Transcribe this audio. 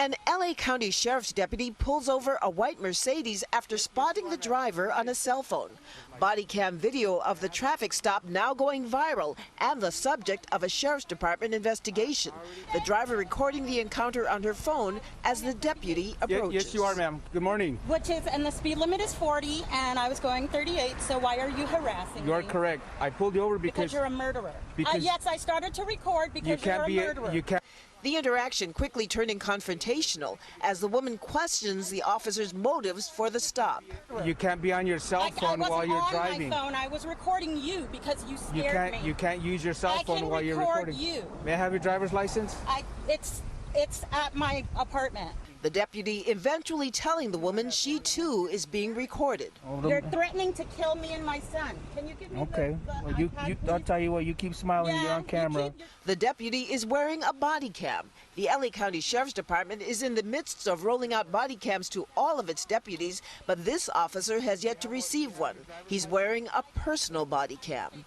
An LA County Sheriff's deputy pulls over a white Mercedes after spotting the driver on a cell phone. Bodycam video of the traffic stop now going viral and the subject of a Sheriff's Department investigation. The driver recording the encounter on her phone as the deputy approaches. Yes, you are, ma'am. Good morning. And the speed limit is 40, and I was going 38, so why are you harassing me? You are correct. I pulled you over because you're a murderer. Yes, I started to record because you're a murderer. The interaction quickly turning confrontational as the woman questions the officer's motives for the stop. You can't be on your cell phone while you're driving. I wasn't on my phone. I was recording you because you scared me. You can't use your cell phone while you're recording. You. May I have your driver's license? It's at my apartment. The deputy eventually telling the woman she too is being recorded. You're threatening to kill me and my son. Can you give me the I'll tell you what, you keep smiling, you're on camera. The deputy is wearing a body cam. The LA County Sheriff's Department is in the midst of rolling out body cams to all of its deputies, but this officer has yet to receive one. He's wearing a personal body cam.